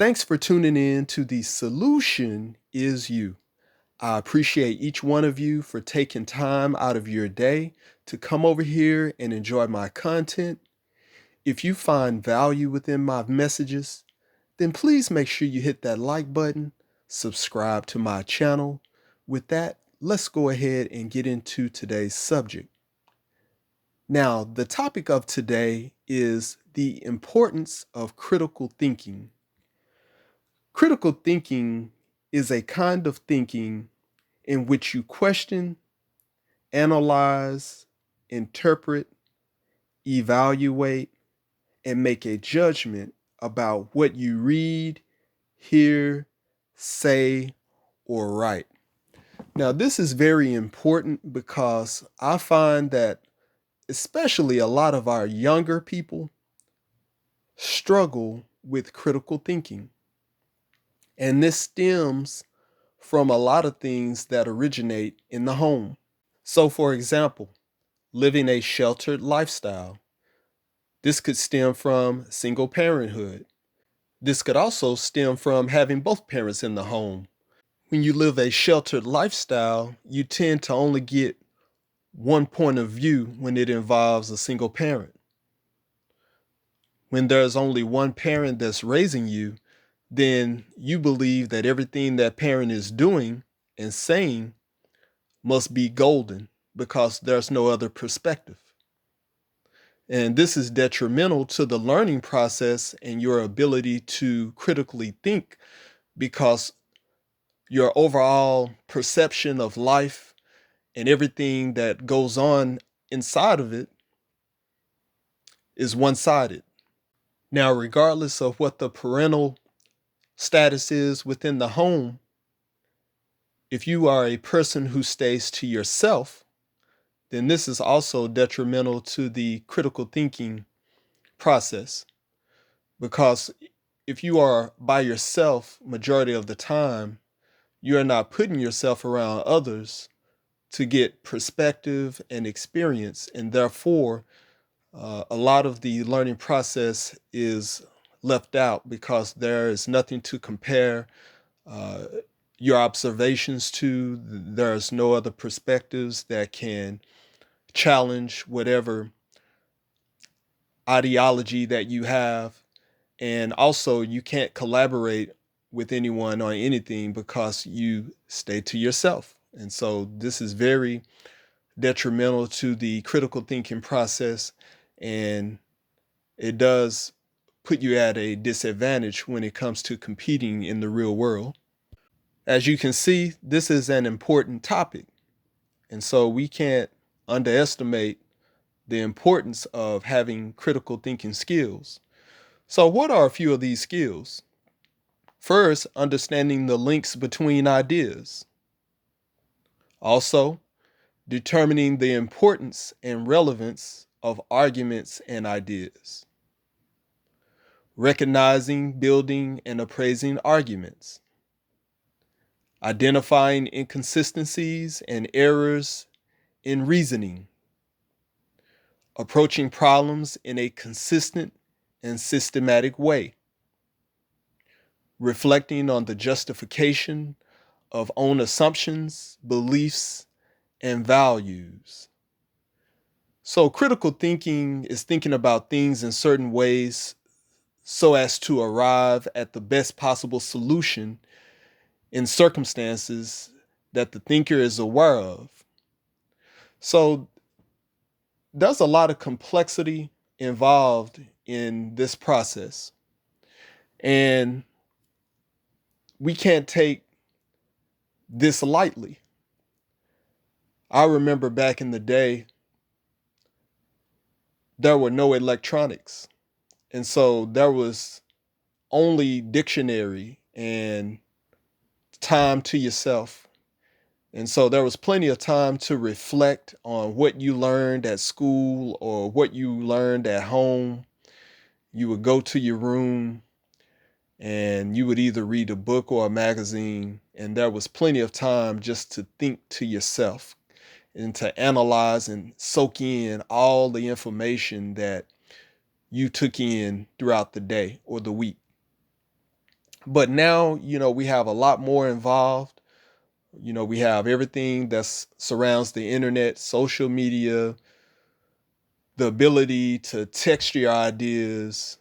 Thanks for tuning in to The Solution Is You. I appreciate each one of you for taking time out of your day to come over here and enjoy my content. If you find value within my messages, then please make sure you hit that like button, subscribe to my channel. With that, let's go ahead and get into today's subject. Now, the topic of today is the importance of critical thinking. Critical thinking is a kind of thinking in which you question, analyze, interpret, evaluate, and make a judgment about what you read, hear, say, or write. Now, this is very important because I find that especially a lot of our younger people struggle with critical thinking. And this stems from a lot of things that originate in the home. So, for example, living a sheltered lifestyle. This could stem from single parenthood. This could also stem from having both parents in the home. When you live a sheltered lifestyle, you tend to only get one point of view when it involves a single parent. When there's only one parent that's raising you, then you believe that everything that parent is doing and saying must be golden because there's no other perspective. And this is detrimental to the learning process and your ability to critically think because your overall perception of life and everything that goes on inside of it is one-sided. Now, regardless of what the parental status is within the home, if you are a person who stays to yourself, then this is also detrimental to the critical thinking process. Because if you are by yourself majority of the time, you are not putting yourself around others to get perspective and experience. And therefore, a lot of the learning process is left out because there is nothing to compare your observations to. There's no other perspectives that can challenge whatever ideology that you have. And also, you can't collaborate with anyone on anything because you stay to yourself. And so, this is very detrimental to the critical thinking process. And it does put you at a disadvantage when it comes to competing in the real world. As you can see, this is an important topic. And so, we can't underestimate the importance of having critical thinking skills. So, what are a few of these skills? First, understanding the links between ideas. Also, determining the importance and relevance of arguments and ideas. Recognizing, building, and appraising arguments. Identifying inconsistencies and errors in reasoning. Approaching problems in a consistent and systematic way. Reflecting on the justification of own assumptions, beliefs, and values. So, critical thinking is thinking about things in certain ways so as to arrive at the best possible solution in circumstances that the thinker is aware of. So, there's a lot of complexity involved in this process. And we can't take this lightly. I remember back in the day, there were no electronics. And so there was only dictionary and time to yourself. And so there was plenty of time to reflect on what you learned at school or what you learned at home. You would go to your room and you would either read a book or a magazine, and there was plenty of time just to think to yourself and to analyze and soak in all the information that you took in throughout the day or the week. But now, we have a lot more involved. We have everything that surrounds the internet, social media, the ability to text your ideas.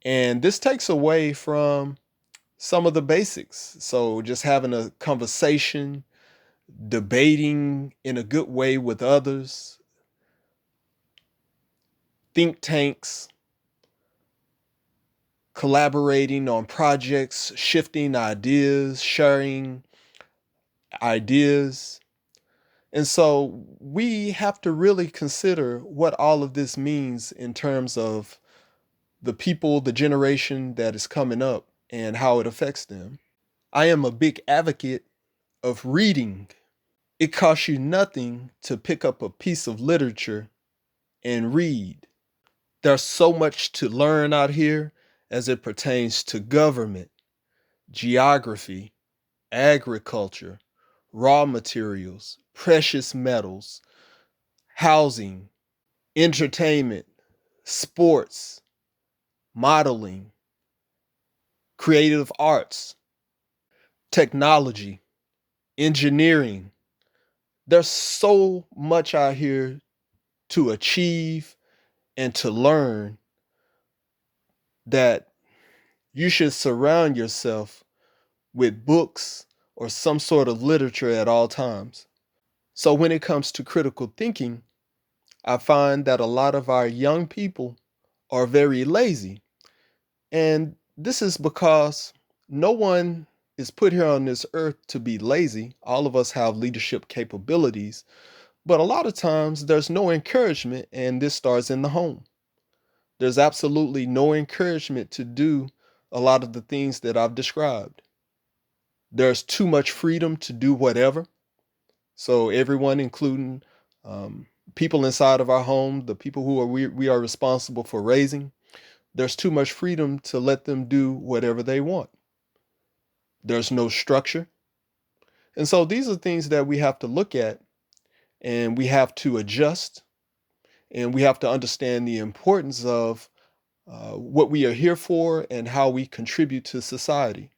And this takes away from some of the basics. So just having a conversation, debating in a good way with others, think tanks, collaborating on projects, shifting ideas, sharing ideas. And so we have to really consider what all of this means in terms of the people, the generation that is coming up, and how it affects them. I am a big advocate of reading. It costs you nothing to pick up a piece of literature and read. There's so much to learn out here as it pertains to government, geography, agriculture, raw materials, precious metals, housing, entertainment, sports, modeling, creative arts, technology, engineering. There's so much out here to achieve and to learn that you should surround yourself with books or some sort of literature at all times. So when it comes to critical thinking, I find that a lot of our young people are very lazy. And this is because no one is put here on this earth to be lazy. All of us have leadership capabilities, but a lot of times there's no encouragement, and this starts in the home. There's absolutely no encouragement to do a lot of the things that I've described. There's too much freedom to do whatever. So everyone, including people inside of our home, the people who we are responsible for raising, there's too much freedom to let them do whatever they want. There's no structure. And so these are things that we have to look at, and we have to adjust, and we have to understand the importance of what we are here for and how we contribute to society.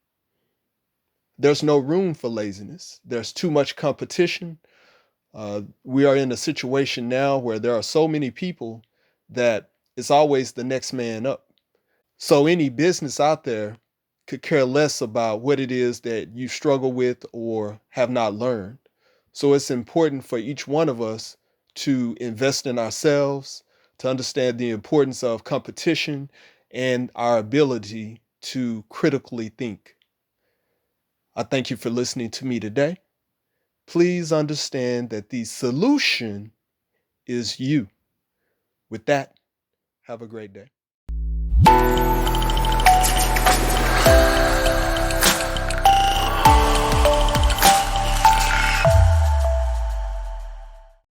There's no room for laziness. There's too much competition. We are in a situation now where there are so many people that it's always the next man up. So any business out there could care less about what it is that you struggle with or have not learned. So it's important for each one of us to invest in ourselves, to understand the importance of competition and our ability to critically think. I thank you for listening to me today. Please understand that the solution is you. With that, have a great day.